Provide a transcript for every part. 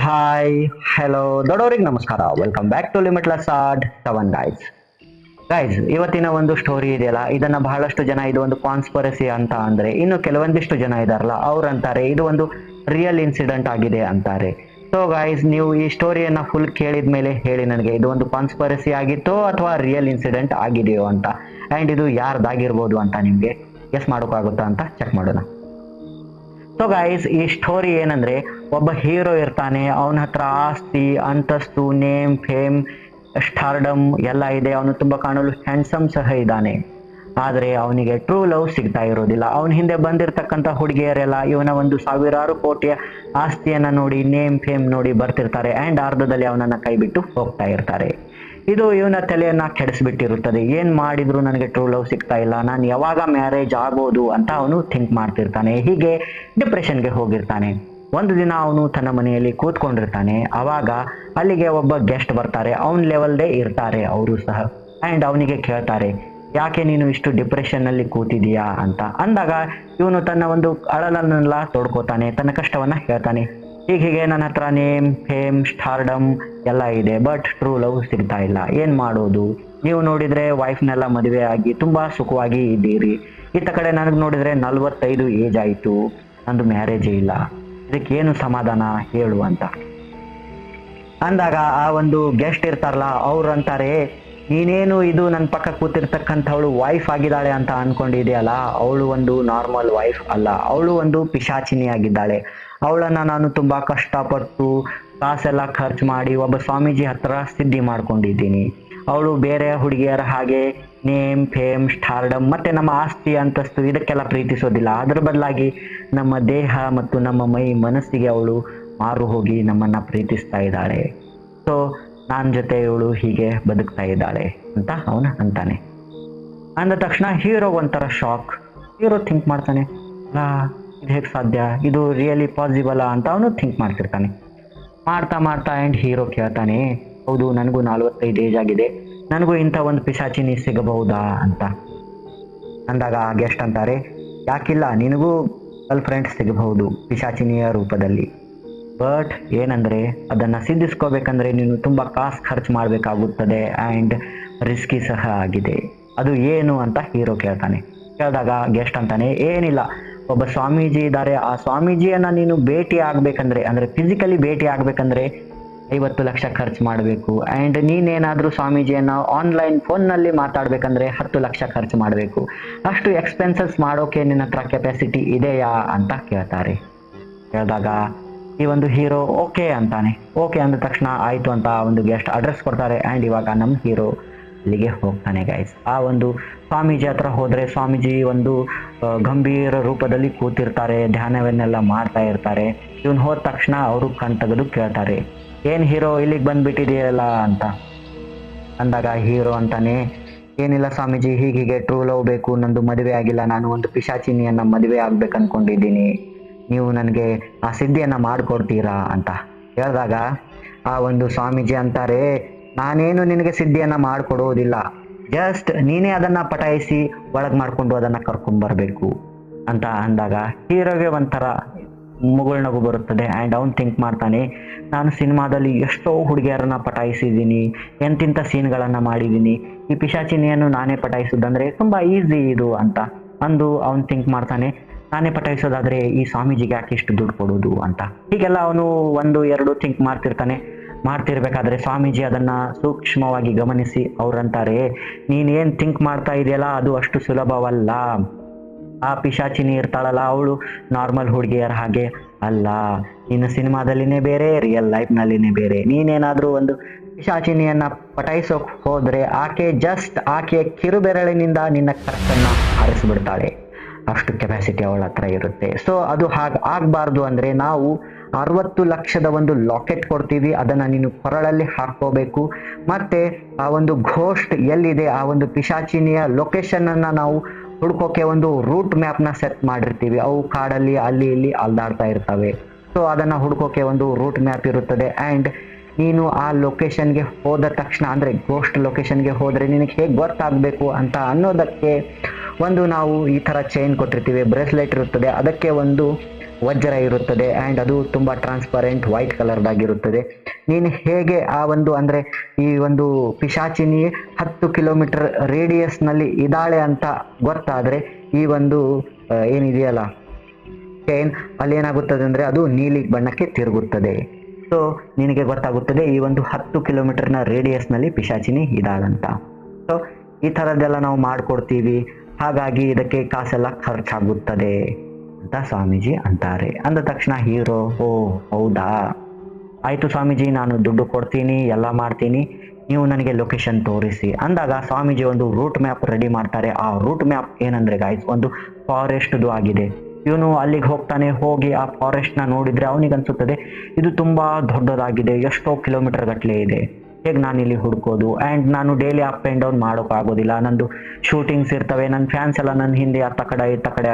Hi hello ದೊಡ್ಡವ್ರಿಗೆ ನಮಸ್ಕಾರ. Welcome back to limitless art 7 guys. ಇವತ್ತಿನ ಒಂದು ಸ್ಟೋರಿ ಇದೆಯಲ್ಲ, ಇದನ್ನ ಬಹಳಷ್ಟು ಜನ ಇದು ಒಂದು ಕಾನ್ಸ್ಪರಸಿ ಅಂತ ಅಂದ್ರೆ, ಇನ್ನು ಕೆಲವೊಂದಿಷ್ಟು ಜನ ಇದಾರಲ್ಲ ಅವ್ರು ಅಂತಾರೆ ಇದು ಒಂದು ರಿಯಲ್ ಇನ್ಸಿಡೆಂಟ್ ಆಗಿದೆ ಅಂತಾರೆ. ಸೊ ಗೈಸ್, ನೀವು ಈ ಸ್ಟೋರಿಯನ್ನ ಫುಲ್ ಕೇಳಿದ ಮೇಲೆ ಹೇಳಿ ನನಗೆ ಇದು ಒಂದು ಕಾನ್ಸ್ಪರಸಿ ಆಗಿತ್ತೋ ಅಥವಾ ರಿಯಲ್ ಇನ್ಸಿಡೆಂಟ್ ಆಗಿದೆಯೋ ಅಂತ. ಅಂಡ್ ಇದು ಯಾರ್ದಾಗಿರ್ಬೋದು ಅಂತ ನಿಮ್ಗೆ ಗೆಸ್ ಮಾಡೋಕ್ಕಾಗುತ್ತಾ ಅಂತ ಚೆಕ್ ಮಾಡೋಣ. ಸೊ ಗೈಸ್, ಈ ಸ್ಟೋರಿ ಏನಂದ್ರೆ, ಒಬ್ಬ ಹೀರೋ ಇರ್ತಾನೆ, ಅವನ ಹತ್ರ ಆಸ್ತಿ, ಅಂತಸ್ತು, ನೇಮ್, ಫೇಮ್, ಸ್ಟಾರ್ಡಮ್ ಎಲ್ಲ ಇದೆ. ಅವನು ತುಂಬಾ ಕಾಣಲು ಹ್ಯಾಂಡ್ಸಮ್ ಸಹ ಇದ್ದಾನೆ. ಆದ್ರೆ ಅವನಿಗೆ ಟ್ರೂ ಲವ್ ಸಿಗ್ತಾ ಇರೋದಿಲ್ಲ. ಅವನ ಹಿಂದೆ ಬಂದಿರತಕ್ಕಂಥ ಹುಡುಗಿಯರೆಲ್ಲ ಇವನ ಒಂದು ಸಾವಿರಾರು ಕೋಟಿಯ ಆಸ್ತಿಯನ್ನ ನೋಡಿ, ನೇಮ್ ಫೇಮ್ ನೋಡಿ ಬರ್ತಿರ್ತಾರೆ. ಅಂಡ್ ಅರ್ಧದಲ್ಲಿ ಅವನನ್ನ ಕೈ ಬಿಟ್ಟು ಹೋಗ್ತಾ ಇರ್ತಾರೆ. ಇದು ಇವನ ತಲೆಯನ್ನ ಕೆಡಿಸ್ಬಿಟ್ಟಿರುತ್ತದೆ. ಏನ್ ಮಾಡಿದ್ರು ನನಗೆ ಟ್ರೂ ಲವ್ ಸಿಗ್ತಾ ಇಲ್ಲ, ನಾನು ಯಾವಾಗ ಮ್ಯಾರೇಜ್ ಆಗೋದು ಅಂತ ಅವನು ಥಿಂಕ್ ಮಾಡ್ತಿರ್ತಾನೆ. ಹೀಗೆ ಡಿಪ್ರೆಷನ್ಗೆ ಹೋಗಿರ್ತಾನೆ. ಒಂದು ದಿನ ಅವನು ತನ್ನ ಮನೆಯಲ್ಲಿ ಕೂತ್ಕೊಂಡಿರ್ತಾನೆ. ಅವಾಗ ಅಲ್ಲಿಗೆ ಒಬ್ಬ ಗೆಸ್ಟ್ ಬರ್ತಾರೆ. ಅವನ್ ಲೆವೆಲ್ದೇ ಇರ್ತಾರೆ ಅವರು ಸಹ. ಅಂಡ್ ಅವನಿಗೆ ಕೇಳ್ತಾರೆ, ಯಾಕೆ ನೀನು ಇಷ್ಟು ಡಿಪ್ರೆಷನ್ ನಲ್ಲಿ ಕೂತಿದೀಯಾ ಅಂತ ಅಂದಾಗ, ಇವನು ತನ್ನ ಒಂದು ಅಳಲನ್ನೆಲ್ಲ ತೋಡ್ಕೋತಾನೆ, ತನ್ನ ಕಷ್ಟವನ್ನ ಹೇಳ್ತಾನೆ. ಹೀಗೆ ನನ್ನ ಹತ್ರ ನೇಮ್, ಫೇಮ್, ಸ್ಟಾರ್ಡಮ್ ಎಲ್ಲ ಇದೆ, ಬಟ್ ಟ್ರೂ ಲವ್ ಸಿಗ್ತಾ ಇಲ್ಲ, ಏನ್ ಮಾಡೋದು? ನೀವು ನೋಡಿದ್ರೆ ವೈಫ್ನೆಲ್ಲ ಮದುವೆ ಆಗಿ ತುಂಬಾ ಸುಖವಾಗಿ ಇದ್ದೀರಿ. ಇತ್ತ ಕಡೆ ನನಗೆ ನೋಡಿದ್ರೆ 45 ಏಜ್ ಆಯ್ತು, ನಂದು ಮ್ಯಾರೇಜೇ ಇಲ್ಲ, ಇದಕ್ಕೇನು ಸಮಾಧಾನ ಹೇಳು ಅಂತ ಅಂದಾಗ, ಆ ಒಂದು ಗೆಸ್ಟ್ ಇರ್ತಾರಲ್ಲ ಅವ್ರು ಅಂತಾರೆ, ನೀನೇನು ಇದು ನನ್ನ ಪಕ್ಕ ಕೂತಿರ್ತಕ್ಕಂಥವಳು ವೈಫ್ ಆಗಿದ್ದಾಳೆ ಅಂತ ಅನ್ಕೊಂಡಿದೆಯಲ್ಲ, ಅವಳು ಒಂದು ನಾರ್ಮಲ್ ವೈಫ್ ಅಲ್ಲ, ಅವಳು ಒಂದು ಪಿಶಾಚಿನಿ ಆಗಿದ್ದಾಳೆ. ಅವಳನ್ನ ನಾನು ತುಂಬಾ ಕಷ್ಟಪಟ್ಟು ಕಾಸೆಲ್ಲ ಖರ್ಚು ಮಾಡಿ ಒಬ್ಬ ಸ್ವಾಮೀಜಿ ಹತ್ರ ಸಿದ್ಧಿ ಮಾಡ್ಕೊಂಡಿದ್ದೀನಿ. ಅವಳು ಬೇರೆ ಹುಡುಗಿಯರ ಹಾಗೆ ನೇಮ್, ಫೇಮ್, ಸ್ಟಾರ್ಡಮ್ ಮತ್ತೆ ನಮ್ಮ ಆಸ್ತಿ, ಅಂತಸ್ತು ಇದಕ್ಕೆಲ್ಲ ಪ್ರೀತಿಸೋದಿಲ್ಲ. ಅದರ ಬದಲಾಗಿ ನಮ್ಮ ದೇಹ ಮತ್ತು ನಮ್ಮ ಮನಸ್ಸಿಗೆ ಅವಳು ಮಾರು ಹೋಗಿ ನಮ್ಮನ್ನ ಪ್ರೀತಿಸ್ತಾ ಇದ್ದಾಳೆ. ಸೊ ನನ್ನ ಜೊತೆ ಇವಳು ಹೀಗೆ ಬದುಕ್ತಾ ಇದ್ದಾಳೆ ಅಂತ ಅವನು ಅಂತಾನೆ. ಅಂದ ತಕ್ಷಣ ಹೀರೋ ಒಂಥರ ಶಾಕ್. ಹೀರೋ ಥಿಂಕ್ ಮಾಡ್ತಾನೆ, ಇದು ಹೇಗೆ ಸಾಧ್ಯ, ಇದು ರಿಯಲಿ ಪಾಸಿಬಲ್ ಅಂತ ಅವನು ಥಿಂಕ್ ಮಾಡ್ತಿರ್ತಾನೆ. ಮಾಡ್ತಾ ಆ್ಯಂಡ್ ಹೀರೋ ಕೇಳ್ತಾನೆ, ಹೌದು ನನಗೂ 45 ಏಜ್ ಆಗಿದೆ, ನನಗೂ ಇಂಥ ಒಂದು ಪಿಶಾಚಿನಿ ಸಿಗಬಹುದಾ ಅಂತ ಅಂದಾಗ ಗೆಸ್ಟ್ ಅಂತಾರೆ, ಯಾಕಿಲ್ಲ, ನಿನಗೂ ಗರ್ಲ್ ಫ್ರೆಂಡ್ ಸಿಗಬಹುದು ಪಿಶಾಚಿನಿಯ ರೂಪದಲ್ಲಿ. ಬಟ್ ಏನಂದ್ರೆ, ಅದನ್ನ ಸಿದ್ಧಿಸ್ಕೋಬೇಕಂದ್ರೆ ನೀನು ತುಂಬಾ ಕಾಸು ಖರ್ಚು ಮಾಡಬೇಕಾಗುತ್ತದೆ ಆ್ಯಂಡ್ ರಿಸ್ಕಿ ಸಹ ಆಗಿದೆ. ಅದು ಏನು ಅಂತ ಹೀರೋ ಕೇಳ್ತಾನೆ. ಕೇಳಿದಾಗ ಗೆಸ್ಟ್ ಅಂತಾನೆ, ಏನಿಲ್ಲ, ಒಬ್ಬ ಸ್ವಾಮೀಜಿ ಇದ್ದಾರೆ, ಆ ಸ್ವಾಮೀಜಿಯನ್ನ ನೀನು ಭೇಟಿ ಆಗ್ಬೇಕಂದ್ರೆ, ಅಂದ್ರೆ ಫಿಸಿಕಲಿ ಭೇಟಿ ಆಗ್ಬೇಕಂದ್ರೆ 50 ಲಕ್ಷ ಖರ್ಚು ಮಾಡಬೇಕು. ಆ್ಯಂಡ್ ನೀನೇನಾದ್ರೂ ಸ್ವಾಮೀಜಿಯನ್ನ ಆನ್ಲೈನ್ ಫೋನ್ನಲ್ಲಿ ಮಾತಾಡ್ಬೇಕಂದ್ರೆ 10 ಲಕ್ಷ ಖರ್ಚು ಮಾಡಬೇಕು. ಅಷ್ಟು ಎಕ್ಸ್ಪೆನ್ಸಸ್ ಮಾಡೋಕೆ ನಿನ್ನ ಹತ್ರ ಕೆಪಾಸಿಟಿ ಇದೆಯಾ ಅಂತ ಕೇಳ್ತಾರೆ. ಕೇಳಿದಾಗ ಈ ಒಂದು ಹೀರೋ ಓಕೆ ಅಂತಾನೆ. ಓಕೆ ಅಂದ ತಕ್ಷಣ ಆಯ್ತು ಅಂತ ಒಂದು ಗೆಸ್ಟ್ ಅಡ್ರೆಸ್ ಕೊಡ್ತಾರೆ. ಆ್ಯಂಡ್ ಇವಾಗ ನಮ್ಮ ಹೀರೋ ಅಲ್ಲಿಗೆ ಹೋಗ್ತಾನೆ ಗೈಸ್. ಆ ಒಂದು ಸ್ವಾಮೀಜಿ ಹತ್ರ ಹೋದ್ರೆ, ಸ್ವಾಮೀಜಿ ಒಂದು ಗಂಭೀರ ರೂಪದಲ್ಲಿ ಕೂತಿರ್ತಾರೆ, ಧ್ಯಾನವನ್ನೆಲ್ಲ ಮಾಡ್ತಾ ಇರ್ತಾರೆ. ಇವನು ಹೋದ ತಕ್ಷಣ ಅವರು ಕಣ್ ತೆಗೆದು ಕೇಳ್ತಾರೆ, ಏನ್ ಹೀರೋ ಇಲ್ಲಿಗೆ ಬಂದ್ಬಿಟ್ಟಿದೆಯಲ್ಲ ಅಂತ ಅಂದಾಗ ಹೀರೋ ಅಂತಾನೆ, ಏನಿಲ್ಲ ಸ್ವಾಮೀಜಿ, ಹೀಗೆ ಟ್ರೂ ಲವ್ ಬೇಕು, ನಂದು ಮದುವೆ ಆಗಿಲ್ಲ, ನಾನು ಒಂದು ಪಿಶಾಚಿನಿಯನ್ನ ಮದುವೆ ಆಗ್ಬೇಕು ಅನ್ಕೊಂಡಿದ್ದೀನಿ, ನೀವು ನನಗೆ ಆ ಸಿದ್ಧಿಯನ್ನ ಮಾಡಿಕೊಡ್ತೀರಾ ಅಂತ ಹೇಳಿದಾಗ, ಆ ಒಂದು ಸ್ವಾಮೀಜಿ ಅಂತಾರೆ, ನಾನೇನು ನಿನಗೆ ಸಿದ್ಧಿಯನ್ನ ಮಾಡಿಕೊಡೋದಿಲ್ಲ, ಜಸ್ಟ್ ನೀನೇ ಅದನ್ನ ಪಟಾಯಿಸಿ ಒಳಗೆ ಮಾಡ್ಕೊಂಡು ಅದನ್ನ ಕರ್ಕೊಂಡ್ ಬರಬೇಕು ಅಂತ ಅಂದಾಗ ಹೀರೋಗೆ ಒಂಥರ ಮುಗುಳ್ನಗು ಬರುತ್ತದೆ. ಆ್ಯಂಡ್ ಅವ್ನು ಥಿಂಕ್ ಮಾಡ್ತಾನೆ, ನಾನು ಸಿನಿಮಾದಲ್ಲಿ ಎಷ್ಟೋ ಹುಡುಗಿಯರನ್ನ ಪಟಾಯಿಸಿದ್ದೀನಿ, ಎಂತಿಂಥ ಸೀನ್ಗಳನ್ನು ಮಾಡಿದ್ದೀನಿ, ಈ ಪಿಶಾಚಿನಿಯನ್ನು ನಾನೇ ಪಟಾಯಿಸೋದಂದ್ರೆ ತುಂಬ ಈಸಿ ಇದು ಅಂತ ಅಂದು ಅವ್ನು ಥಿಂಕ್ ಮಾಡ್ತಾನೆ, ನಾನೇ ಪಟಾಯಿಸೋದಾದ್ರೆ ಈ ಸ್ವಾಮೀಜಿಗೆ ಯಾಕೆ ಇಷ್ಟು ದುಡ್ಡು ಕೊಡೋದು ಅಂತ. ಹೀಗೆಲ್ಲ ಅವನು 1-2 ಥಿಂಕ್ ಮಾಡ್ತಿರ್ಬೇಕಾದ್ರೆ ಸ್ವಾಮೀಜಿ ಅದನ್ನ ಸೂಕ್ಷ್ಮವಾಗಿ ಗಮನಿಸಿ ಅವ್ರಂತಾರೆ, ನೀನೇನು ಥಿಂಕ್ ಮಾಡ್ತಾ ಇದೆಯಲ್ಲ ಅದು ಅಷ್ಟು ಸುಲಭವಲ್ಲ. ಆ ಪಿಶಾಚಿನಿ ಇರ್ತಾಳಲ್ಲ, ಅವಳು ನಾರ್ಮಲ್ ಹುಡುಗಿಯರ ಹಾಗೆ ಅಲ್ಲ, ನೀನು ಸಿನಿಮಾದಲ್ಲಿನೇ ಬೇರೆ, ರಿಯಲ್ ಲೈಫ್ನಲ್ಲಿನೇ ಬೇರೆ. ನೀನೇನಾದ್ರೂ ಒಂದು ಪಿಶಾಚಿನಿಯನ್ನ ಪಟಾಯಿಸೋಕ್ ಹೋದ್ರೆ ಆಕೆಯ ಕಿರುಬೆರಳಿನಿಂದ ನಿನ್ನ ಕರ್ತನ್ನ ಹಾರಿಸ್ಬಿಡ್ತಾಳೆ, ಅಷ್ಟು ಕೆಪಾಸಿಟಿ ಅವಳ ಹತ್ರ ಇರುತ್ತೆ. ಸೊ ಅದು ಆಗ್ಬಾರ್ದು ಅಂದ್ರೆ ನಾವು 60 ಲಕ್ಷದ ಒಂದು ಲಾಕೆಟ್ ಕೊಡ್ತೀವಿ, ಅದನ್ನ ನೀನು ಕೊರಳಲ್ಲಿ ಹಾಕೋಬೇಕು. ಮತ್ತೆ ಆ ಒಂದು ಘೋಸ್ಟ್ ಎಲ್ಲಿದೆ, ಆ ಒಂದು ಪಿಶಾಚಿನಿಯ ಲೊಕೇಶನ್ ಅನ್ನ ನಾವು ಹುಡ್ಕೋಕೆ ಒಂದು ರೂಟ್ ಮ್ಯಾಪ್ನ ಸೆಟ್ ಮಾಡಿರ್ತೀವಿ. ಅವು ಕಾಡಲ್ಲಿ ಅಲ್ಲಿ ಇಲ್ಲಿ ಅಲ್ದಾಡ್ತಾ ಇರ್ತವೆ. ಸೊ ಅದನ್ನ ಹುಡ್ಕೋಕೆ ಒಂದು ರೂಟ್ ಮ್ಯಾಪ್ ಇರುತ್ತದೆ. ಆ್ಯಂಡ್ ನೀನು ಆ ಲೊಕೇಶನ್ಗೆ ಹೋದ ತಕ್ಷಣ ಅಂದರೆ ಗೋಸ್ಟ್ ಲೊಕೇಶನ್ಗೆ ಹೋದರೆ ನಿನಗೆ ಹೇಗೆ ಗೊತ್ತಾಗಬೇಕು ಅಂತ ಅನ್ನೋದಕ್ಕೆ ಒಂದು ನಾವು ಈ ಥರ ಚೈನ್ ಕೊಟ್ಟಿರ್ತೀವಿ, ಬ್ರೇಸ್ಲೆಟ್ ಇರುತ್ತದೆ, ಅದಕ್ಕೆ ಒಂದು ವಜ್ರ ಇರುತ್ತದೆ ಆ್ಯಂಡ್ ಅದು ತುಂಬ ಟ್ರಾನ್ಸ್ಪರೆಂಟ್ ವೈಟ್ ಕಲರ್ದಾಗಿರುತ್ತದೆ. ನೀನು ಹೇಗೆ ಆ ಒಂದು ಅಂದರೆ ಈ ಒಂದು ಪಿಶಾಚಿನಿ 10 ಕಿಲೋಮೀಟರ್ ರೇಡಿಯಸ್ನಲ್ಲಿ ಇದ್ದಾಳೆ ಅಂತ ಗೊತ್ತಾದರೆ ಈ ಒಂದು ಏನಿದೆಯಲ್ಲ ಚೈನ್ ಅಲ್ಲಿ ಏನಾಗುತ್ತದೆ ಅಂದರೆ ಅದು ನೀಲಿ ಬಣ್ಣಕ್ಕೆ ತಿರುಗುತ್ತದೆ. ಸೊ ನಿನಗೆ ಗೊತ್ತಾಗುತ್ತದೆ ಈ ಒಂದು 10 ಕಿಲೋಮೀಟರ್ನ ರೇಡಿಯಸ್ನಲ್ಲಿ ಪಿಶಾಚಿನಿ ಇದ್ದಾಳಂತ. ಸೊ ಈ ಥರದ್ದೆಲ್ಲ ನಾವು ಮಾಡಿಕೊಡ್ತೀವಿ, ಹಾಗಾಗಿ ಇದಕ್ಕೆ ಕಾಸೆಲ್ಲ ಖರ್ಚಾಗುತ್ತದೆ ಅಂತ ಸ್ವಾಮೀಜಿ ಅಂತಾರೆ. ಅಂದ ತಕ್ಷಣ ಹೀರೋ, ಓ ಹೌದಾ, ಆಯಿತು ಸ್ವಾಮೀಜಿ, ನಾನು ದುಡ್ಡು ಕೊಡ್ತೀನಿ, ಎಲ್ಲ ಮಾಡ್ತೀನಿ, ನೀವು ನನಗೆ ಲೊಕೇಶನ್ ತೋರಿಸಿ ಅಂದಾಗ ಸ್ವಾಮೀಜಿ ಒಂದು ರೂಟ್ ಮ್ಯಾಪ್ ರೆಡಿ ಮಾಡ್ತಾರೆ. ಆ ರೂಟ್ ಮ್ಯಾಪ್ ಏನಂದರೆ ಗಾಯ್ಸ್ ಒಂದು ಫಾರೆಸ್ಟ್ದು ಆಗಿದೆ. ಇವನು ಅಲ್ಲಿಗೆ ಹೋಗ್ತಾನೆ, ಹೋಗಿ ಆ ಫಾರೆಸ್ಟ್ನ ನೋಡಿದರೆ ಅವನಿಗೆ ಅನಿಸುತ್ತದೆ ಇದು ತುಂಬ ದೊಡ್ಡದಾಗಿದೆ, ಎಷ್ಟೋ ಕಿಲೋಮೀಟರ್ ಗಟ್ಟಲೆ ಇದೆ, ಹೇಗೆ ನಾನು ಇಲ್ಲಿ ಹುಡ್ಕೋದು, ಆ್ಯಂಡ್ ನಾನು ಡೈಲಿ ಅಪ್ ಆ್ಯಂಡ್ ಡೌನ್ ಮಾಡೋಕ್ಕಾಗೋದಿಲ್ಲ, ನಂದು ಶೂಟಿಂಗ್ಸ್ ಇರ್ತವೆ, ನನ್ನ ಫ್ಯಾನ್ಸ್ ಎಲ್ಲ ನನ್ನ ಹಿಂದೆ ಅತ್ತ ಕಡೆ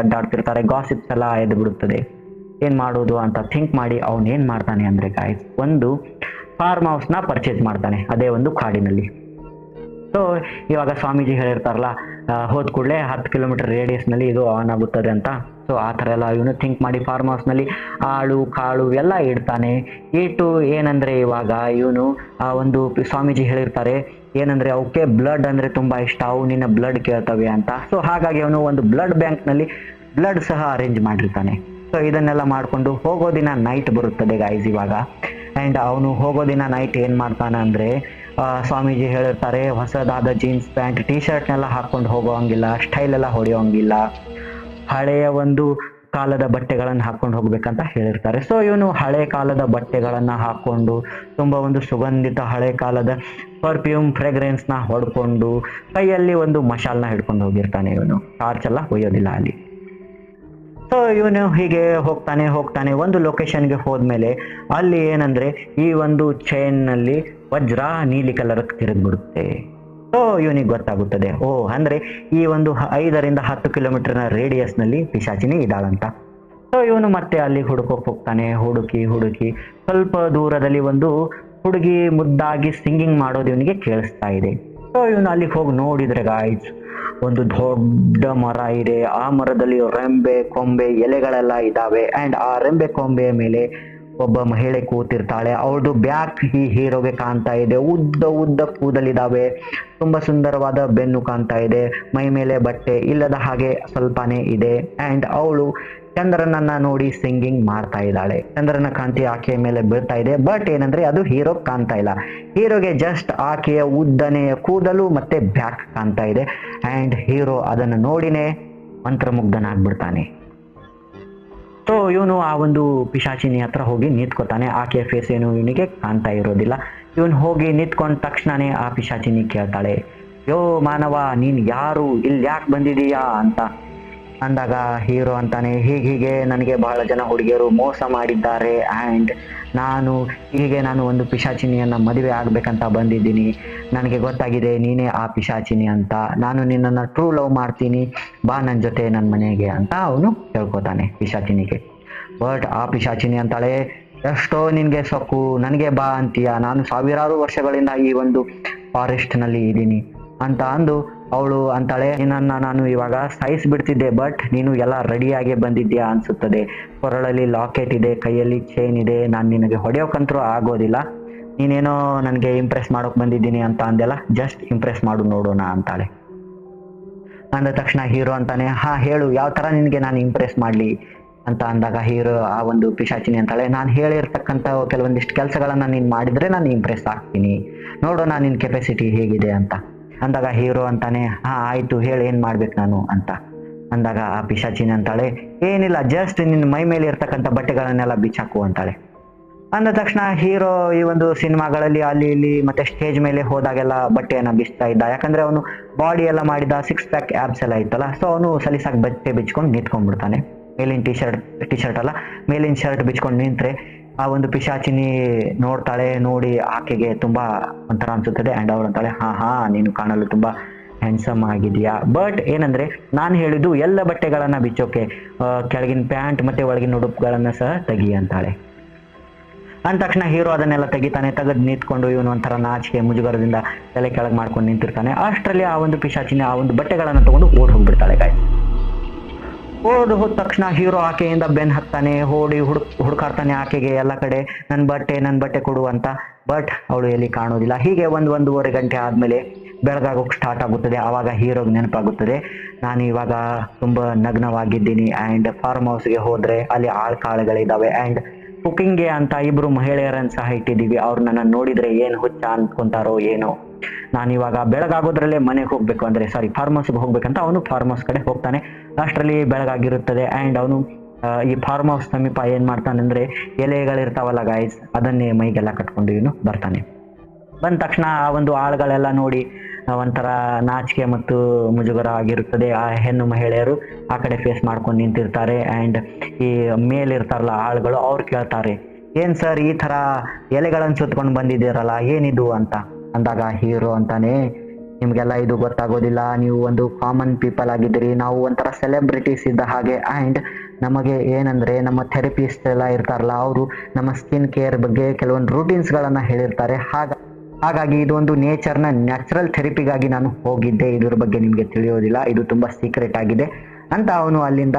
ಅಡ್ಡಾಡ್ತಿರ್ತಾರೆ, ಗಾಸಿಪ್ಸ್ ಎಲ್ಲ ಎದ್ದು ಬಿಡುತ್ತದೆ, ಏನು ಮಾಡೋದು ಅಂತ ಥಿಂಕ್ ಮಾಡಿ ಅವನು ಏನು ಮಾಡ್ತಾನೆ ಅಂದರೆ ಗಾಯ್ಸ್ ಒಂದು ಫಾರ್ಮ್ ಹೌಸ್ನ ಪರ್ಚೇಸ್ ಮಾಡ್ತಾನೆ ಅದೇ ಒಂದು ಕಾಡಿನಲ್ಲಿ. ಸೊ ಇವಾಗ ಸ್ವಾಮೀಜಿ ಹೇಳಿರ್ತಾರಲ್ಲ ಹೋದ ಕೂಡಲೇ 10 ಕಿಲೋಮೀಟರ್ ರೇಡಿಯಸ್ನಲ್ಲಿ ಇದು ಆನ್ ಆಗುತ್ತದೆ ಅಂತ. ಸೊ ಆ ಥರ ಎಲ್ಲ ಇವನು ಥಿಂಕ್ ಮಾಡಿ ಫಾರ್ಮ್ ಹೌಸ್ನಲ್ಲಿ ಆಳು ಕಾಳು ಎಲ್ಲ ಇಡ್ತಾನೆ. ಇಟ್ಟು ಏನಂದರೆ ಇವಾಗ ಇವನು ಒಂದು ಸ್ವಾಮೀಜಿ ಹೇಳಿರ್ತಾರೆ ಏನಂದರೆ ಅವಕ್ಕೆ ಬ್ಲಡ್ ಅಂದರೆ ತುಂಬ ಇಷ್ಟ, ಅವು ನಿನ್ನ ಬ್ಲಡ್ ಕೇಳ್ತವೆ ಅಂತ. ಸೊ ಹಾಗಾಗಿ ಅವನು ಒಂದು ಬ್ಲಡ್ ಬ್ಯಾಂಕ್ನಲ್ಲಿ ಬ್ಲಡ್ ಸಹ ಅರೇಂಜ್ ಮಾಡಿರ್ತಾನೆ. ಸೊ ಇದನ್ನೆಲ್ಲ ಮಾಡಿಕೊಂಡು ಹೋಗೋ ದಿನ ನೈಟ್ ಬರುತ್ತದೆ ಗಾಯ್ಸ್ ಇವಾಗ. ಆ್ಯಂಡ್ ಅವನು ಹೋಗೋ ದಿನ ನೈಟ್ ಏನು ಮಾಡ್ತಾನೆ ಅಂದರೆ ಸ್ವಾಮೀಜಿ ಹೇಳಿರ್ತಾರೆ ಹೊಸದಾದ ಜೀನ್ಸ್ ಪ್ಯಾಂಟ್ ಟಿ ಶರ್ಟ್ನೆಲ್ಲ ಹಾಕ್ಕೊಂಡು ಹೋಗೋವಂಗಿಲ್ಲ, ಸ್ಟೈಲೆಲ್ಲ ಹೊಡೆಯೋಂಗಿಲ್ಲ, ಹಳೆಯ ಒಂದು ಕಾಲದ ಬಟ್ಟೆಗಳನ್ನು ಹಾಕ್ಕೊಂಡು ಹೋಗ್ಬೇಕಂತ ಹೇಳಿರ್ತಾರೆ. ಸೊ ಇವನು ಹಳೆ ಕಾಲದ ಬಟ್ಟೆಗಳನ್ನು ಹಾಕ್ಕೊಂಡು ತುಂಬ ಒಂದು ಸುಗಂಧಿತ ಹಳೆ ಕಾಲದ ಪರ್ಫ್ಯೂಮ್ ಫ್ರೆಗ್ರೆನ್ಸ್ನ ಹೊಡ್ಕೊಂಡು ಕೈಯಲ್ಲಿ ಒಂದು ಮಶಾಲ್ನ ಹಿಡ್ಕೊಂಡು ಹೋಗಿರ್ತಾನೆ. ಇವನು ಟಾರ್ಚ್ ಎಲ್ಲ ಒಯ್ಯೋದಿಲ್ಲ ಅಲ್ಲಿ. ಸೊ ಇವನು ಹೀಗೆ ಹೋಗ್ತಾನೆ ಒಂದು ಲೊಕೇಶನ್ಗೆ ಹೋದ್ಮೇಲೆ ಅಲ್ಲಿ ಏನಂದರೆ ಈ ಒಂದು ಚೈನ್ನಲ್ಲಿ ವಜ್ರ ನೀಲಿ ಕಲರ್ಗೆ ತಿರುಗಿಬಿಡುತ್ತೆ. ಸೊ ಇವನಿಗೆ ಗೊತ್ತಾಗುತ್ತದೆ, ಓ ಅಂದರೆ ಈ ಒಂದು 5ರಿಂದ 10 ಕಿಲೋಮೀಟರ್ನ ರೇಡಿಯಸ್ನಲ್ಲಿ ಪಿಶಾಚಿನಿ ಇದ್ದಾಳಂತ. ಸೊ ಇವನು ಮತ್ತೆ ಅಲ್ಲಿ ಹುಡುಕೋಕೆ ಹೋಗ್ತಾನೆ. ಹುಡುಕಿ ಸ್ವಲ್ಪ ದೂರದಲ್ಲಿ ಒಂದು ಹುಡುಗಿ ಮುದ್ದಾಗಿ ಸಿಂಗಿಂಗ್ ಮಾಡೋದು ಇವನಿಗೆ ಕೇಳಿಸ್ತಾ ಇದೆ. ಸೊ ಇವನು ಅಲ್ಲಿಗೆ ಹೋಗಿ ನೋಡಿದರೆ ಗಾಯ್ಸ್ ಒಂದು ದೊಡ್ಡ ಮರ ಇದೆ. ಆ ಮರದಲ್ಲಿ ರೆಂಬೆ ಕೊಂಬೆ ಎಲೆಗಳೆಲ್ಲ ಇದ್ದಾವೆ. ಆ್ಯಂಡ್ ಆ ರೆಂಬೆ ಕೊಂಬೆಯ ಮೇಲೆ ಒಬ್ಬ ಮಹಿಳೆ ಕೂತಿರ್ತಾಳೆ. ಅವಳದು ಬ್ಯಾಕ್ ಈ ಹೀರೋಗೆ ಕಾಣ್ತಾ ಇದೆ. ಉದ್ದ ಕೂದಲಿದ್ದಾವೆ, ತುಂಬ ಸುಂದರವಾದ ಬೆನ್ನು ಕಾಣ್ತಾ ಇದೆ, ಮೈ ಮೇಲೆ ಬಟ್ಟೆ ಇಲ್ಲದ ಹಾಗೆ ಸ್ವಲ್ಪನೇ ಇದೆ. ಆ್ಯಂಡ್ ಅವಳು ಚಂದ್ರನನ್ನ ನೋಡಿ ಸಿಂಗಿಂಗ್ ಮಾಡ್ತಾ ಇದ್ದಾಳೆ. ಚಂದ್ರನ ಕಾಂತಿ ಆಕೆಯ ಮೇಲೆ ಬೀಳ್ತಾ ಇದೆ. ಬಟ್ ಏನಂದ್ರೆ ಅದು ಹೀರೋ ಕಾಣ್ತಾ ಇಲ್ಲ. ಹೀರೋಗೆ ಜಸ್ಟ್ ಆಕೆಯ ಉದ್ದನೆಯ ಕೂದಲು ಮತ್ತೆ ಬ್ಯಾಕ್ ಕಾಣ್ತಾ ಇದೆ. ಆ್ಯಂಡ್ ಹೀರೋ ಅದನ್ನು ನೋಡಿನೇ ಮಂತ್ರಮುಗ್ಧನಾಗ್ಬಿಡ್ತಾನೆ. ಸೊ ಇವನು ಆ ಒಂದು ಪಿಶಾಚಿನಿ ಹತ್ರ ಹೋಗಿ ನಿಂತ್ಕೋತಾನೆ. ಆಕೆಯ ಫೇಸ್ ಏನು ಇವನಿಗೆ ಕಾಣ್ತಾ ಇರೋದಿಲ್ಲ. ಇವನು ಹೋಗಿ ನಿಂತ್ಕೊಂಡ ತಕ್ಷಣನೇ ಆ ಪಿಶಾಚಿನಿ ಕೇಳ್ತಾಳೆ, ಯೋ ಮಾನವ, ನೀನು ಯಾರು, ಇಲ್ಲಿ ಯಾಕೆ ಬಂದಿದೀಯಾ ಅಂತ ಅಂದಾಗ ಹೀರೋ ಅಂತಾನೆ, ಹೀಗೆ ನನಗೆ ಬಹಳ ಜನ ಹುಡುಗಿಯರು ಮೋಸ ಮಾಡಿದ್ದಾರೆ. ಆ್ಯಂಡ್ ನಾನು ಒಂದು ಪಿಶಾಚಿನಿಯನ್ನು ಮದುವೆ ಆಗಬೇಕಂತ ಬಂದಿದ್ದೀನಿ. ನನಗೆ ಗೊತ್ತಾಗಿದೆ ನೀನೇ ಆ ಪಿಶಾಚಿನಿ ಅಂತ. ನಾನು ನಿನ್ನನ್ನು ಟ್ರೂ ಲವ್ ಮಾಡ್ತೀನಿ, ಬಾ ನನ್ನ ಜೊತೆ ನನ್ನ ಮನೆಗೆ ಅಂತ ಅವನು ಹೇಳ್ಕೊತಾನೆ ಪಿಶಾಚಿನಿಗೆ. ಬಟ್ ಆ ಪಿಶಾಚಿನಿ ಅಂತಾಳೆ, ಎಷ್ಟೋ ನಿನಗೆ ಸೊಕ್ಕು, ನನಗೆ ಬಾ ಅಂತೀಯ, ನಾನು ಸಾವಿರಾರು ವರ್ಷಗಳಿಂದ ಈ ಒಂದು ಫಾರೆಸ್ಟ್ನಲ್ಲಿ ಇದ್ದೀನಿ ಅಂತ ಅಂದು ಅವಳು ಅಂತಾಳೆ, ನಿನ್ನನ್ನು ನಾನು ಇವಾಗ ಸಾಯಿಸಿಬಿಡ್ತಿದ್ದೆ, ಬಟ್ ನೀನು ಎಲ್ಲ ರೆಡಿಯಾಗಿ ಬಂದಿದ್ಯಾ ಅನಿಸುತ್ತದೆ. ಕೊರಳಲ್ಲಿ ಲಾಕೆಟ್ ಇದೆ, ಕೈಯಲ್ಲಿ ಚೈನ್ ಇದೆ, ನಾನು ನಿನಗೆ ಹೊಡೆಯೋಕ್ಕಂತರೂ ಆಗೋದಿಲ್ಲ, ನೀನೇನೋ ನನಗೆ ಇಂಪ್ರೆಸ್ ಮಾಡೋಕೆ ಬಂದಿದ್ದೀನಿ ಅಂತ ಅಂದೆಲ್ಲ, ಜಸ್ಟ್ ಇಂಪ್ರೆಸ್ ಮಾಡು ನೋಡೋಣ ಅಂತಾಳೆ. ಅಂದ ತಕ್ಷಣ ಹೀರೋ ಅಂತಾನೆ, ಹಾಂ ಹೇಳು, ಯಾವ ಥರ ನಿನಗೆ ನಾನು ಇಂಪ್ರೆಸ್ ಮಾಡಲಿ ಅಂತ ಅಂದಾಗ ಹೀರೋ ಆ ಒಂದು ಪಿಶಾಚಿನಿ ಅಂತಾಳೆ, ನಾನು ಹೇಳಿರ್ತಕ್ಕಂಥ ಕೆಲವೊಂದಿಷ್ಟು ಕೆಲಸಗಳನ್ನು ನೀನು ಮಾಡಿದರೆ ನಾನು ಇಂಪ್ರೆಸ್ ಆಗ್ತೀನಿ, ನೋಡೋಣ ನಿನ್ನ ಕೆಪಾಸಿಟಿ ಹೇಗಿದೆ ಅಂತ ಅಂದಾಗ ಹೀರೋ ಅಂತಾನೆ, ಹಾಂ ಆಯಿತು ಹೇಳಿ, ಏನು ಮಾಡ್ಬೇಕು ನಾನು ಅಂತ ಅಂದಾಗ ಆ ಪಿಶಾಚಿನಿ ಅಂತಾಳೆ, ಏನಿಲ್ಲ, ಜಸ್ಟ್ ನಿನ್ನ ಮೈ ಮೇಲೆ ಇರ್ತಕ್ಕಂಥ ಬಟ್ಟೆಗಳನ್ನೆಲ್ಲ ಬಿಚ್ಚಾಕು ಅಂತಾಳೆ. ಅಂದ ತಕ್ಷಣ ಹೀರೋ ಈ ಒಂದು ಸಿನಿಮಾಗಳಲ್ಲಿ ಅಲ್ಲಿ ಇಲ್ಲಿ ಮತ್ತೆ ಸ್ಟೇಜ್ ಮೇಲೆ ಹೋದಾಗೆಲ್ಲ ಬಟ್ಟೆಯನ್ನು ಬಿಚ್ತಾ ಇದ್ದ. ಯಾಕಂದರೆ ಅವನು ಬಾಡಿ ಎಲ್ಲ ಮಾಡಿದ, 6 ಪ್ಯಾಕ್ ಆ್ಯಬ್ಸ್ ಎಲ್ಲ ಇತ್ತಲ್ಲ. ಸೊ ಅವನು ಸಲೀಸಾಗಿ ಬಟ್ಟೆ ಬಿಚ್ಕೊಂಡು ನಿಂತ್ಕೊಂಡ್ಬಿಡ್ತಾನೆ. ಮೇಲಿನ ಟಿ ಶರ್ಟ್ ಅಲ್ಲ, ಮೇಲಿನ ಶರ್ಟ್ ಬಿಚ್ಕೊಂಡು ನಿಂತರೆ ಆ ಒಂದು ಪಿಶಾಚಿನಿ ನೋಡ್ತಾಳೆ. ನೋಡಿ ಆಕೆಗೆ ತುಂಬ ಒಂಥರ ಅನಿಸುತ್ತದೆ. ಆ್ಯಂಡ್ ಅವಳು ಅಂತಾಳೆ, ಹಾಂ ನೀನು ಕಾಣಲು ತುಂಬ ಹ್ಯಾಂಡ್ಸಮ್ ಆಗಿದೆಯಾ, ಬಟ್ ಏನಂದರೆ ನಾನು ಹೇಳಿದ್ದು ಎಲ್ಲ ಬಟ್ಟೆಗಳನ್ನು ಬಿಚ್ಚೋಕೆ, ಕೆಳಗಿನ ಪ್ಯಾಂಟ್ ಮತ್ತು ಒಳಗಿನ ಉಡುಪುಗಳನ್ನು ಸಹ ತೆಗಿ ಅಂತಾಳೆ. ಅಂದ ತಕ್ಷಣ ಹೀರೋ ಅದನ್ನೆಲ್ಲ ತೆಗಿತಾನೆ. ತೆಗೆದು ನಿಂತ್ಕೊಂಡು ಇವನು ಒಂಥರ ನಾಚಿಕೆ ಮುಜುಗರದಿಂದ ತಲೆ ಕೆಳಗೆ ಮಾಡ್ಕೊಂಡು ನಿಂತಿರ್ತಾನೆ. ಅಷ್ಟರಲ್ಲಿ ಆ ಒಂದು ಪಿಶಾಚಿನಿ ಆ ಒಂದು ಬಟ್ಟೆಗಳನ್ನು ತಗೊಂಡು ಓಡ್ ಹೋಗ್ಬಿಡ್ತಾಳೆ ಗಾಯ್ಸ್. ಓಡ್ ಹೋದ ತಕ್ಷಣ ಹೀರೋ ಆಕೆಯಿಂದ ಬೆನ್ ಹತ್ತಾನೆ, ಓಡಿ ಹುಡುಕಾಡ್ತಾನೆ ಆಕೆಗೆ ಎಲ್ಲ ಕಡೆ, ನನ್ನ ಬಟ್ಟೆ ಕೊಡು ಅಂತ. ಬಟ್ ಅವಳು ಎಲ್ಲಿ ಕಾಣೋದಿಲ್ಲ. ಹೀಗೆ ಒಂದೂವರೆ ಗಂಟೆ ಆದ್ಮೇಲೆ ಬೆಳಗಾಗೋಕೆ ಸ್ಟಾರ್ಟ್ ಆಗುತ್ತದೆ. ಆವಾಗ ಹೀರೋಗೆ ನೆನಪಾಗುತ್ತದೆ, ನಾನು ಇವಾಗ ತುಂಬಾ ನಗ್ನವಾಗಿದ್ದೀನಿ. ಆ್ಯಂಡ್ ಫಾರ್ಮ್ ಹೌಸ್ಗೆ ಹೋದ್ರೆ ಅಲ್ಲಿ ಕಾಳುಗಳಿದ್ದಾವೆ ಆ್ಯಂಡ್ ಕುಕಿಂಗ್ಗೆ ಅಂತ ಇಬ್ರು ಮಹಿಳೆಯರನ್ನು ಸಹ ಇಟ್ಟಿದ್ದೀವಿ. ಅವ್ರು ನನ್ನ ನೋಡಿದ್ರೆ ಏನು ಹುಚ್ಚ ಅನ್ಕೊಂತಾರೋ ಏನೋ. ನಾನು ಇವಾಗ ಬೆಳಗಾಗೋದ್ರಲ್ಲೇ ಮನೆಗೆ ಹೋಗ್ಬೇಕು, ಅಂದರೆ ಫಾರ್ಮ್ ಹೌಸ್ಗೆ ಹೋಗ್ಬೇಕಂತ ಅವನು ಫಾರ್ಮ್ ಹೌಸ್ ಕಡೆ ಹೋಗ್ತಾನೆ. ಅಷ್ಟರಲ್ಲಿ ಬೆಳಗಾಗಿರುತ್ತದೆ ಆ್ಯಂಡ್ ಅವನು ಈ ಫಾರ್ಮ್ ಹೌಸ್ ಸಮೀಪ ಏನು ಮಾಡ್ತಾನೆ ಅಂದರೆ ಎಲೆಗಳಿರ್ತಾವಲ್ಲ ಗಾಯ್ಸ್, ಅದನ್ನೇ ಮೈಗೆಲ್ಲ ಕಟ್ಕೊಂಡು ಇವನು ಬರ್ತಾನೆ. ಬಂದ ತಕ್ಷಣ ಆ ಒಂದು ಆಳುಗಳೆಲ್ಲ ನೋಡಿ ಒಂಥರ ನಾಚಿಕೆ ಮತ್ತು ಮುಜುಗರ ಆಗಿರುತ್ತದೆ. ಆ ಹೆಣ್ಣು ಮಹಿಳೆಯರು ಆ ಕಡೆ ಫೇಸ್ ಮಾಡ್ಕೊಂಡು ನಿಂತಿರ್ತಾರೆ. ಆ್ಯಂಡ್ ಈ ಮೇಲಿರ್ತಾರಲ್ಲ ಆಳುಗಳು, ಅವ್ರು ಕೇಳ್ತಾರೆ, ಏನು ಸರ್ ಈ ಥರ ಎಲೆಗಳನ್ನು ಸುತ್ಕೊಂಡು ಬಂದಿದ್ದೀರಲ್ಲ, ಏನಿದು ಅಂತ ಅಂದಾಗ ಹೀರೋ ಅಂತಾನೆ, ನಿಮಗೆಲ್ಲ ಇದು ಗೊತ್ತಾಗೋದಿಲ್ಲ, ನೀವು ಒಂದು ಕಾಮನ್ ಪೀಪಲ್ ಆಗಿದ್ದೀರಿ, ನಾವು ಒಂಥರ ಸೆಲೆಬ್ರಿಟೀಸ್ ಇದ್ದ ಹಾಗೆ. ಆ್ಯಂಡ್ ನಮಗೆ ಏನಂದರೆ ನಮ್ಮ ಥೆರಪಿಸ್ಟ್ ಎಲ್ಲ ಇರ್ತಾರಲ್ಲ, ಅವರು ನಮ್ಮ ಸ್ಕಿನ್ ಕೇರ್ ಬಗ್ಗೆ ಕೆಲವೊಂದು ರೂಟೀನ್ಸ್ಗಳನ್ನು ಹೇಳಿರ್ತಾರೆ. ಹಾಗಾಗಿ ಇದು ಒಂದು ನ್ಯಾಚುರಲ್ ಥೆರಪಿಗಾಗಿ ನಾನು ಹೋಗಿದ್ದೆ, ಇದ್ರ ಬಗ್ಗೆ ನಿಮಗೆ ತಿಳಿಯೋದಿಲ್ಲ, ಇದು ತುಂಬ ಸೀಕ್ರೆಟ್ ಆಗಿದೆ ಅಂತ ಅವನು ಅಲ್ಲಿಂದ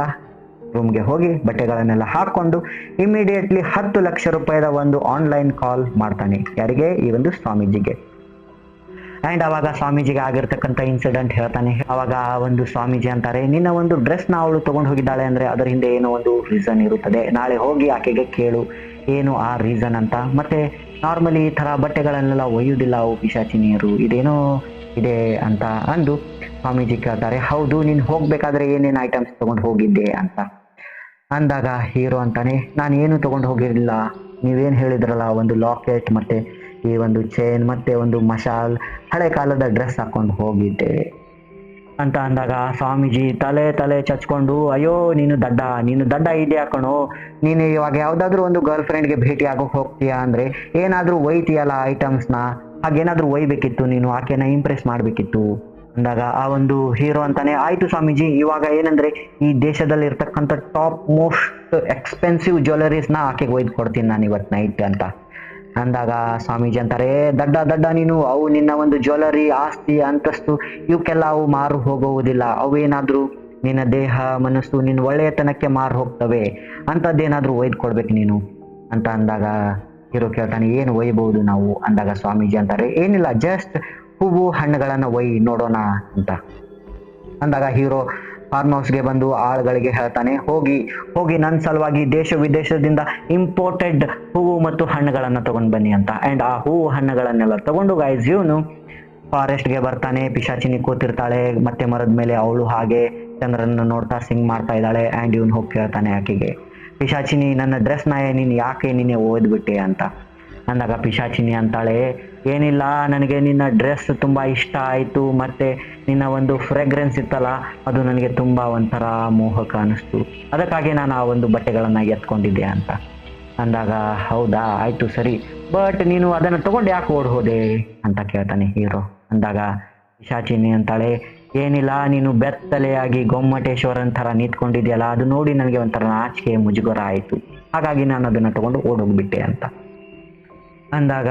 ರೂಮ್ಗೆ ಹೋಗಿ ಬಟ್ಟೆಗಳನ್ನೆಲ್ಲ ಹಾಕ್ಕೊಂಡು ಇಮಿಡಿಯೇಟ್ಲಿ 10 ಲಕ್ಷ ರೂಪಾಯಿದ ಒಂದು ಆನ್ಲೈನ್ ಕಾಲ್ ಮಾಡ್ತಾನೆ. ಯಾರಿಗೆ? ಈ ಒಂದು ಸ್ವಾಮೀಜಿಗೆ. ಆ್ಯಂಡ್ ಅವಾಗ ಸ್ವಾಮೀಜಿಗೆ ಆಗಿರ್ತಕ್ಕಂಥ ಇನ್ಸಿಡೆಂಟ್ ಹೇಳ್ತಾನೆ. ಅವಾಗ ಆ ಒಂದು ಸ್ವಾಮೀಜಿ ಅಂತಾರೆ, ನಿನ್ನ ಒಂದು ಡ್ರೆಸ್ನ ಅವಳು ತೊಗೊಂಡು ಹೋಗಿದ್ದಾಳೆ ಅಂದರೆ ಅದರ ಹಿಂದೆ ಏನೋ ಒಂದು ರೀಸನ್ ಇರುತ್ತದೆ, ನಾಳೆ ಹೋಗಿ ಆಕೆಗೆ ಕೇಳು ಏನು ಆ ರೀಸನ್ ಅಂತ. ಮತ್ತೆ ನಾರ್ಮಲಿ ಈ ಥರ ಬಟ್ಟೆಗಳನ್ನೆಲ್ಲ ಒಯ್ಯುವುದಿಲ್ಲ ಅವು ಪಿಶಾಚಿನಿಯರು, ಇದೇನೋ ಇದೆ ಅಂತ ಅಂದು ಸ್ವಾಮೀಜಿ ಕೇಳ್ತಾರೆ, ಹೌದು ನೀನು ಹೋಗಬೇಕಾದ್ರೆ ಏನೇನು ಐಟಮ್ಸ್ ತೊಗೊಂಡು ಹೋಗಿದ್ದೆ ಅಂತ ಅಂದಾಗ ಹೀರೋ ಅಂತಾನೆ, ನಾನು ಏನು ತೊಗೊಂಡು ಹೋಗಿರಲಿಲ್ಲ, ನೀವೇನು ಹೇಳಿದ್ರಲ್ಲ ಒಂದು ಲಾಕೆಟ್ ಮತ್ತು ಈ ಒಂದು ಚೈನ್ ಮತ್ತು ಒಂದು ಮಶಾಲ್ ಹಳೆ ಕಾಲದ ಡ್ರೆಸ್ ಹಾಕ್ಕೊಂಡು ಹೋಗಿದ್ದೆ ಅಂತ ಅಂದಾಗ ಸ್ವಾಮೀಜಿ ತಲೆ ಚಚ್ಕೊಂಡು, ಅಯ್ಯೋ ನೀನು ದಡ್ಡ ಇದೆಯಾ ಕಣೋ, ನೀನು ಇವಾಗ ಯಾವುದಾದ್ರೂ ಒಂದು ಗರ್ಲ್ ಫ್ರೆಂಡ್ಗೆ ಭೇಟಿ ಆಗೋಕೆ ಹೋಗ್ತೀಯಾ ಅಂದರೆ ಏನಾದರೂ ಒಯ್ತೀಯಲ್ಲ ಐಟಮ್ಸ್ನ, ಹಾಗೇನಾದರೂ ಒಯ್ಬೇಕಿತ್ತು, ನೀನು ಆಕೆನ ಇಂಪ್ರೆಸ್ ಮಾಡಬೇಕಿತ್ತು ಅಂದಾಗ ಆ ಒಂದು ಹೀರೋ ಅಂತಾನೆ, ಆಯಿತು ಸ್ವಾಮೀಜಿ, ಇವಾಗ ಏನಂದರೆ ಈ ದೇಶದಲ್ಲಿ ಇರ್ತಕ್ಕಂಥ ಟಾಪ್ ಮೋಸ್ಟ್ ಎಕ್ಸ್ಪೆನ್ಸಿವ್ ಜ್ಯುವೆಲರೀಸ್ನ ಆಕೆಗೆ ಒಯ್ದು ಕೊಡ್ತೀನಿ ನಾನು ಇವತ್ತು ನೈಟ್ ಅಂತ ಅಂದಾಗ ಸ್ವಾಮೀಜಿ ಅಂತಾರೆ, ದಡ್ಡ ನೀನು, ಅವು ನಿನ್ನ ಒಂದು ಜ್ಯುವೆಲರಿ ಆಸ್ತಿ ಅಂತಸ್ತು ಇವಕ್ಕೆಲ್ಲ ಅವು ಮಾರು ಹೋಗುವುದಿಲ್ಲ, ಅವೇನಾದರೂ ನಿನ್ನ ದೇಹ ಮನಸ್ಸು ನಿನ್ನ ಒಳ್ಳೆಯತನಕ್ಕೆ ಮಾರು ಹೋಗ್ತವೆ, ಅಂಥದ್ದೇನಾದರೂ ಒಯ್ದು ಕೊಡ್ಬೇಕು ನೀನು ಅಂತ ಅಂದಾಗ ಹೀರೋ ಕೇಳ್ತಾನೆ, ಏನು ಒಯ್ಯಬಹುದು ನಾವು ಅಂದಾಗ ಸ್ವಾಮೀಜಿ ಅಂತಾರೆ, ಏನಿಲ್ಲ ಜಸ್ಟ್ ಹೂವು ಹಣ್ಣುಗಳನ್ನು ಒಯ್ಯಿ ನೋಡೋಣ ಅಂತ ಅಂದಾಗ ಹೀರೋ ಫಾರ್ಮ್ ಹೌಸ್ಗೆ ಬಂದು ಆಳುಗಳಿಗೆ ಹೇಳ್ತಾನೆ, ಹೋಗಿ ನನ್ನ ಸಲುವಾಗಿ ದೇಶ ವಿದೇಶದಿಂದ ಇಂಪೋರ್ಟೆಡ್ ಹೂವು ಮತ್ತು ಹಣ್ಣುಗಳನ್ನು ತಗೊಂಡು ಬನ್ನಿ ಅಂತ. ಆ್ಯಂಡ್ ಆ ಹೂವು ಹಣ್ಣುಗಳನ್ನೆಲ್ಲ ತಗೊಂಡು ಗೈಸ್ ಇವನು ಫಾರೆಸ್ಟ್ಗೆ ಬರ್ತಾನೆ. ಪಿಶಾಚಿನಿ ಕೂತಿರ್ತಾಳೆ ಮತ್ತೆ ಮರದ ಮೇಲೆ, ಅವಳು ಹಾಗೆ ಚಂದ್ರನ ನೋಡ್ತಾ ಸಿಂಗ್ ಮಾಡ್ತಾ ಇದ್ದಾಳೆ. ಆ್ಯಂಡ್ ಇವನು ಹೋಗಿ ಕೇಳ್ತಾನೆ ಆಕೆಗೆ, ಪಿಶಾಚಿನಿ ನನ್ನ ಡ್ರೆಸ್ನ ನೀನು ಯಾಕೆ ನೀನೆ ಓದ್ಬಿಟ್ಟೆ ಅಂತ ಅಂದಾಗ ಪಿಶಾಚಿನಿ ಅಂತಾಳೆ, ಏನಿಲ್ಲ ನನಗೆ ನಿನ್ನ ಡ್ರೆಸ್ ತುಂಬ ಇಷ್ಟ ಆಯಿತು, ಮತ್ತು ನಿನ್ನ ಒಂದು ಫ್ರೆಗ್ರೆನ್ಸ್ ಇತ್ತಲ್ಲ ಅದು ನನಗೆ ತುಂಬ ಒಂಥರ ಮೋಹಕ ಅನ್ನಿಸ್ತು, ಅದಕ್ಕಾಗಿ ನಾನು ಆ ಒಂದು ಬಟ್ಟೆಗಳನ್ನು ಎತ್ಕೊಂಡಿದ್ದೆ ಅಂತ ಅಂದಾಗ, ಹೌದಾ ಆಯಿತು ಸರಿ, ಬಟ್ ನೀನು ಅದನ್ನು ತೊಗೊಂಡು ಯಾಕೆ ಓಡ್ ಹೋದೆ ಅಂತ ಕೇಳ್ತಾನೆ ಹೀರೋ ಅಂದಾಗ ಪಿಶಾಚಿನಿ ಅಂತಾಳೆ, ಏನಿಲ್ಲ ನೀನು ಬೆತ್ತಲೆಯಾಗಿ ಗೊಮ್ಮಟೇಶ್ವರನ್ ಥರ ನಿಂತ್ಕೊಂಡಿದ್ಯಲ್ಲ ಅದು ನೋಡಿ ನನಗೆ ಒಂಥರ ನಾಚಿಕೆ ಮುಜುಗರ ಆಯಿತು, ಹಾಗಾಗಿ ನಾನು ಅದನ್ನು ತೊಗೊಂಡು ಓಡೋಗ್ಬಿಟ್ಟೆ ಅಂತ ಅಂದಾಗ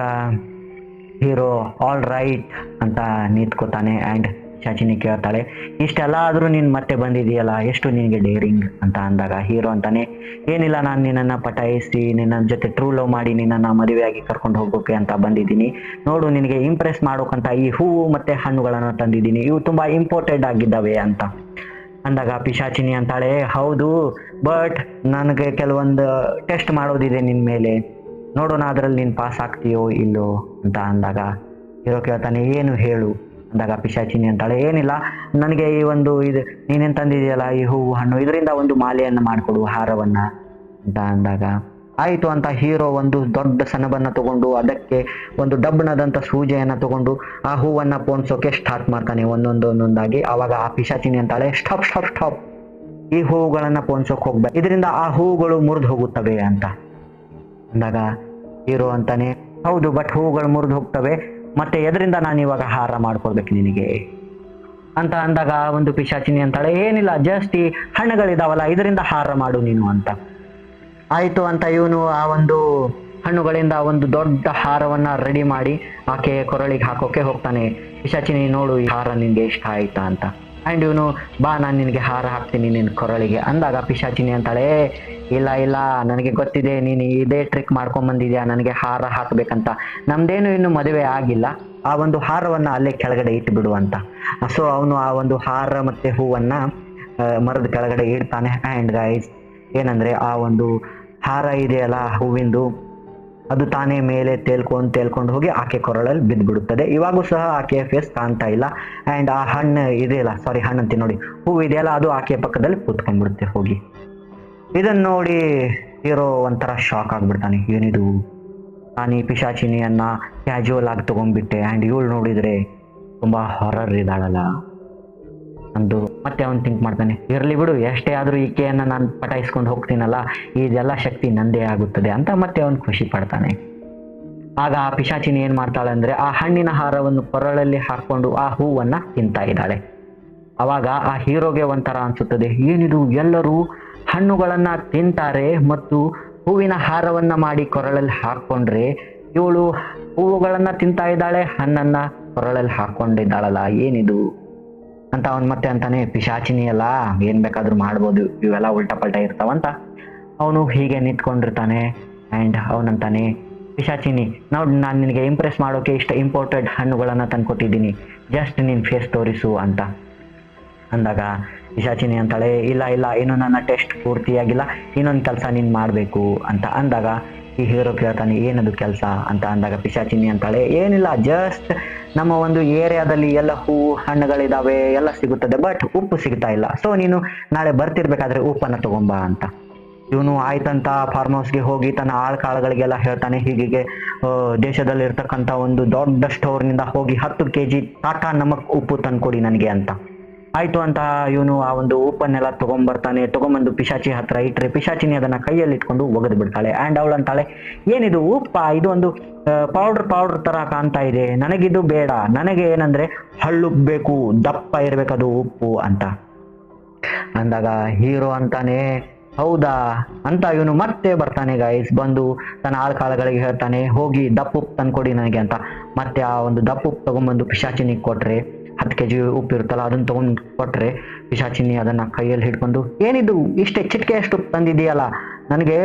ಹೀರೋ ಆಲ್ ರೈಟ್ ಅಂತ ನಿಂತ್ಕೋತಾನೆ. ಆ್ಯಂಡ್ ಪಿಶಾಚಿನಿ ಕೇಳ್ತಾಳೆ, ಇಷ್ಟೆಲ್ಲ ಆದರೂ ನೀನು ಮತ್ತೆ ಬಂದಿದೆಯಲ್ಲ, ಎಷ್ಟು ನಿನಗೆ ಡೇರಿಂಗ್ ಅಂತ ಅಂದಾಗ ಹೀರೋ ಅಂತಾನೆ, ಏನಿಲ್ಲ ನಾನು ನಿನ್ನನ್ನು ಪಟಾಯಿಸಿ ನಿನ್ನ ಜೊತೆ ಟ್ರೂ ಲವ್ ಮಾಡಿ ನಿನ್ನನ್ನು ಮದುವೆಯಾಗಿ ಕರ್ಕೊಂಡು ಹೋಗೋಕೆ ಅಂತ ಬಂದಿದ್ದೀನಿ, ನೋಡು ನಿನಗೆ ಇಂಪ್ರೆಸ್ ಮಾಡೋಕ್ಕಂತ ಈ ಹೂವು ಮತ್ತು ಹಣ್ಣುಗಳನ್ನು ತಂದಿದ್ದೀನಿ, ಇವು ತುಂಬ ಇಂಪಾರ್ಟೆಂಟ್ ಆಗಿದ್ದಾವೆ ಅಂತ ಅಂದಾಗ ಪಿಶಾಚಿನಿ ಅಂತಾಳೆ, ಹೌದು ಬಟ್ ನನಗೆ ಕೆಲವೊಂದು ಟೆಸ್ಟ್ ಮಾಡೋದಿದೆ ನಿನ್ನ ಮೇಲೆ, ನೋಡೋಣ ಅದರಲ್ಲಿ ನೀನು ಪಾಸ್ ಆಗ್ತೀಯೋ ಇಲ್ಲೋ ಅಂತ ಅಂದಾಗ ಹೀರೋ ಕೇಳ್ತಾನೆ, ಏನು ಹೇಳು ಅಂದಾಗ ಪಿಶಾಚಿನಿ ಅಂತಾಳೆ, ಏನಿಲ್ಲ ನನಗೆ ಈ ಒಂದು ಇದು ನೀನೇನು ತಂದಿದೆಯಲ್ಲ ಈ ಹೂವು ಹಣ್ಣು ಇದರಿಂದ ಒಂದು ಮಾಲೆಯನ್ನು ಮಾಡಿಕೊಡು ಹಾರವನ್ನು ಅಂತ ಅಂದಾಗ ಆಯಿತು ಅಂತ ಹೀರೋ ಒಂದು ದೊಡ್ಡ ಸೆಣಬನ್ನು ತಗೊಂಡು ಅದಕ್ಕೆ ಒಂದು ಡಬ್ಬಣದಂಥ ಸೂಜೆಯನ್ನು ತಗೊಂಡು ಆ ಹೂವನ್ನು ಪೋಣಿಸೋಕೆ ಸ್ಟಾರ್ಟ್ ಮಾಡ್ತಾನೆ ಒಂದೊಂದಾಗಿ. ಆವಾಗ ಆ ಪಿಶಾಚಿನಿ ಅಂತಾಳೆ, ಸ್ಟಾಪ್, ಈ ಹೂವುಗಳನ್ನು ಪೋಣಿಸೋಕೆ ಹೋಗ್ಬೇಕು, ಇದರಿಂದ ಆ ಹೂವುಗಳು ಮುರಿದು ಹೋಗುತ್ತವೆ ಅಂತ ಅಂದಾಗ ಹೀರೋ ಅಂತಾನೆ, ಹೌದು ಬಟ್ ಹೂವುಗಳು ಮುರಿದು ಹೋಗ್ತವೆ, ಮತ್ತೆ ಎದರಿಂದ ನಾನು ಇವಾಗ ಹಾರ ಮಾಡ್ಕೊಳ್ಬೇಕು ನಿನಗೆ ಅಂತ ಅಂದಾಗ ಒಂದು ಪಿಶಾಚಿನಿ ಅಂತಾಳೆ, ಏನಿಲ್ಲ ಜಸ್ಟ್ ಈ ಹಣ್ಣುಗಳಿದಾವಲ್ಲ ಇದರಿಂದ ಹಾರ ಮಾಡು ನೀನು ಅಂತ ಆಯಿತು ಅಂತ ಇವನು ಆ ಒಂದು ಹಣ್ಣುಗಳಿಂದ ಒಂದು ದೊಡ್ಡ ಹಾರವನ್ನ ರೆಡಿ ಮಾಡಿ ಆಕೆ ಕೊರಳಿಗೆ ಹಾಕೋಕೆ ಹೋಗ್ತಾನೆ. ಪಿಶಾಚಿನಿ, ನೋಡು ಈ ಹಾರ ನಿನ್ಗೆ ಇಷ್ಟ ಆಯ್ತಾ ಅಂತ. ಆ್ಯಂಡ್ ಇವನು, ಬಾ ನಾನು ನಿನಗೆ ಹಾರ ಹಾಕ್ತೀನಿ ನಿನ್ನ ಕೊರಳಿಗೆ ಅಂದಾಗ ಪಿಶಾಚಿನಿ ಅಂತಾಳೆ, ಇಲ್ಲ ಇಲ್ಲ, ನನಗೆ ಗೊತ್ತಿದೆ ನೀನು ಇದೇ ಟ್ರಿಕ್ ಮಾಡ್ಕೊಂಬಂದಿದ್ಯಾ ನನಗೆ ಹಾರ ಹಾಕ್ಬೇಕಂತ. ನಮ್ದೇನು ಇನ್ನು ಮದುವೆ ಆಗಿಲ್ಲ, ಆ ಒಂದು ಹಾರವನ್ನ ಅಲ್ಲೇ ಕೆಳಗಡೆ ಇಟ್ಬಿಡು ಅಂತ. ಸೊ ಅವನು ಆ ಒಂದು ಹಾರ ಮತ್ತೆ ಹೂವನ್ನ ಮರದ ಕೆಳಗಡೆ ಇಡ್ತಾನೆ. ಆ್ಯಂಡ್ ಗೈಸ್, ಏನಂದ್ರೆ ಆ ಒಂದು ಹಾರ ಇದೆಯಲ್ಲ ಹೂವಿಂದು, ಅದು ತಾನೇ ಮೇಲೆ ತೇಲ್ಕೊಂಡು ಹೋಗಿ ಆಕೆ ಕೊರಳಲ್ಲಿ ಬಿದ್ದುಬಿಡುತ್ತದೆ. ಇವಾಗೂ ಸಹ ಆಕೆಯ ಫೇಸ್ ಕಾಣ್ತಾ ಇಲ್ಲ. ಆ್ಯಂಡ್ ಆ ಹಣ್ಣು ಇದೆಯಲ್ಲ, ಸಾರಿ ಹಣ್ಣಂತೆ ನೋಡಿ, ಹೂವು ಇದೆಯಲ್ಲ, ಅದು ಆಕೆಯ ಪಕ್ಕದಲ್ಲಿ ಕೂತ್ಕೊಂಡ್ಬಿಡುತ್ತೆ ಹೋಗಿ. ಇದನ್ನು ನೋಡಿ ಹೀರೋ ಒಂಥರ ಶಾಕ್ ಆಗ್ಬಿಡ್ತಾನೆ. ಏನಿದು, ನಾನು ಈ ಪಿಶಾಚಿನಿಯನ್ನ ಕ್ಯಾಜುವಲ್ ಆಗಿ ತಗೊಂಡ್ಬಿಟ್ಟೆ, ಆ್ಯಂಡ್ ಇವಳು ನೋಡಿದರೆ ತುಂಬ ಹಾರರ್ ಇದ್ದಾಳಲ್ಲ ಅಂದು ಮತ್ತೆ ಅವನು ಥಿಂಕ್ ಮಾಡ್ತಾನೆ, ಇರಲಿ ಬಿಡು, ಎಷ್ಟೇ ಆದರೂ ಈಕೆಯನ್ನು ನಾನು ಪಟಾಯಿಸ್ಕೊಂಡು ಹೋಗ್ತೀನಲ್ಲ, ಇದೆಲ್ಲ ಶಕ್ತಿ ನಂದೇ ಆಗುತ್ತದೆ ಅಂತ ಮತ್ತೆ ಅವನು ಖುಷಿ ಪಡ್ತಾನೆ. ಆಗ ಆ ಪಿಶಾಚಿನಿ ಏನು ಮಾಡ್ತಾಳೆ ಅಂದರೆ, ಆ ಹಣ್ಣಿನ ಹಾರವನ್ನು ಕೊರಳಲ್ಲಿ ಹಾಕ್ಕೊಂಡು ಆ ಹೂವನ್ನು ತಿಂತಾ ಇದ್ದಾಳೆ. ಅವಾಗ ಆ ಹೀರೋಗೆ ಒಂಥರ ಅನಿಸುತ್ತದೆ, ಏನಿದು, ಎಲ್ಲರೂ ಹಣ್ಣುಗಳನ್ನು ತಿಂತಾರೆ ಮತ್ತು ಹೂವಿನ ಹಾರವನ್ನು ಮಾಡಿ ಕೊರಳಲ್ಲಿ ಹಾಕ್ಕೊಂಡ್ರೆ ಇವಳು ಹೂವುಗಳನ್ನು ತಿಂತಾ ಇದ್ದಾಳೆ, ಹಣ್ಣನ್ನು ಕೊರಳಲ್ಲಿ ಹಾಕ್ಕೊಂಡಿದ್ದಾಳಲ್ಲ, ಏನಿದು ಅಂತ ಅವನು ಮತ್ತೆ ಅಂತಾನೆ, ಪಿಶಾಚಿನಿ ಅಲ್ಲ, ಏನು ಬೇಕಾದರೂ ಮಾಡ್ಬೋದು, ಇವೆಲ್ಲ ಉಲ್ಟಾ ಪಲ್ಟಾ ಇರ್ತಾವಂತ ಅವನು ಹೀಗೆ ನಿಂತ್ಕೊಂಡಿರ್ತಾನೆ. ಆ್ಯಂಡ್ ಅವನಂತಾನೆ, ಪಿಶಾಚಿನಿ, ನಾನು ನಿನಗೆ ಇಂಪ್ರೆಸ್ ಮಾಡೋಕೆ ಇಷ್ಟ ಇಂಪೋರ್ಟೆಡ್ ಹಣ್ಣುಗಳನ್ನು ತಂದುಕೊಟ್ಟಿದ್ದೀನಿ, ಜಸ್ಟ್ ನಿನ್ನ ಫೇಸ್ ತೋರಿಸು ಅಂತ ಅಂದಾಗ ಪಿಶಾಚಿನಿ ಅಂತಾಳೆ, ಇಲ್ಲ ಇಲ್ಲ, ಇನ್ನು ನನ್ನ ಟೆಸ್ಟ್ ಪೂರ್ತಿಯಾಗಿಲ್ಲ, ಇನ್ನೊಂದು ಕೆಲಸ ನೀನು ಮಾಡಬೇಕು ಅಂತ ಅಂದಾಗ ಈ ಹೀರೋ ಕೇಳ್ತಾನೆ, ಏನದು ಕೆಲಸ ಅಂತ ಅಂದಾಗ ಪಿಶಾಚಿನಿ ಅಂತಾಳೆ, ಏನಿಲ್ಲ, ಜಸ್ಟ್ ನಮ್ಮ ಒಂದು ಏರಿಯಾದಲ್ಲಿ ಎಲ್ಲ ಹೂವು ಹಣ್ಣುಗಳಿದ್ದಾವೆ, ಎಲ್ಲ ಸಿಗುತ್ತದೆ, ಬಟ್ ಉಪ್ಪು ಸಿಗ್ತಾ ಇಲ್ಲ, ಸೊ ನೀನು ನಾಳೆ ಬರ್ತಿರ್ಬೇಕಾದ್ರೆ ಉಪ್ಪನ್ನು ತಗೊಂಬಾ ಅಂತ. ಇವನು ಆಯ್ತಂತ ಫಾರ್ಮ್ ಹೌಸ್ಗೆ ಹೋಗಿ ತನ್ನ ಆಳ್ಕಾಳುಗಳಿಗೆಲ್ಲ ಹೇಳ್ತಾನೆ, ಹೀಗೆ ದೇಶದಲ್ಲಿ ಇರ್ತಕ್ಕಂಥ ಒಂದು ದೊಡ್ಡ ಸ್ಟೋರ್ನಿಂದ ಹೋಗಿ 10 kg ಟಾಟಾ ನಮಕ್ ಉಪ್ಪು ತಂದ್ಕೊಡಿ ನನಗೆ ಅಂತ. ಆಯ್ತು ಅಂತ ಇವನು ಆ ಒಂದು ಉಪ್ಪನ್ನೆಲ್ಲ ತಗೊಂಬಂದು ಪಿಶಾಚಿ ಹತ್ರ ಇಟ್ಟರೆ ಪಿಶಾಚಿನಿ ಅದನ್ನ ಕೈಯಲ್ಲಿ ಇಟ್ಕೊಂಡು ಒಗೆದು ಬಿಡ್ತಾಳೆ. ಆ್ಯಂಡ್ ಅವಳು ಅಂತಾಳೆ, ಏನಿದು ಉಪ್ಪ, ಇದು ಒಂದು ಪೌಡ್ರ್ ತರ ಕಾಣ್ತಾ ಇದೆ, ನನಗಿದು ಬೇಡ, ನನಗೆ ಏನಂದ್ರೆ ಹಳ್ಳುಪ್ಪು ಬೇಕು, ದಪ್ಪ ಇರ್ಬೇಕದು ಉಪ್ಪು ಅಂತ ಅಂದಾಗ ಹೀರೋ ಅಂತಾನೆ, ಹೌದಾ ಅಂತ ಇವನು ಮತ್ತೆ ಬರ್ತಾನೆ ಗೈಸ್, ಬಂದು ತನ್ನ ಆಳ್ಕಾಳುಗಳಿಗೆ ಹೇಳ್ತಾನೆ, ಹೋಗಿ ದಪ್ಪ ಉಪ್ಪು ತಂದ್ಕೊಡಿ ನನಗೆ ಅಂತ. ಮತ್ತೆ ಆ ಒಂದು ದಪ್ಪ ಉಪ್ಪು ತಗೊಂಡ್ಬಂದು ಪಿಶಾಚಿನಿಗೆ ಕೊಟ್ರೆ, 10 kg ಉಪ್ಪು ಇರುತ್ತಲ್ಲ ಅದನ್ನ ತಗೊಂಡು ಕೊಟ್ರೆ ಪಿಶಾಚಿನಿ ಅದನ್ನ ಕೈಯಲ್ಲಿ ಹಿಡ್ಕೊಂಡು, ಏನಿದು ಇಷ್ಟೇ ಚಿಟಿಕೆ ಅಷ್ಟು ತಂದಿದೆಯಲ್ಲ, ನನಗೆ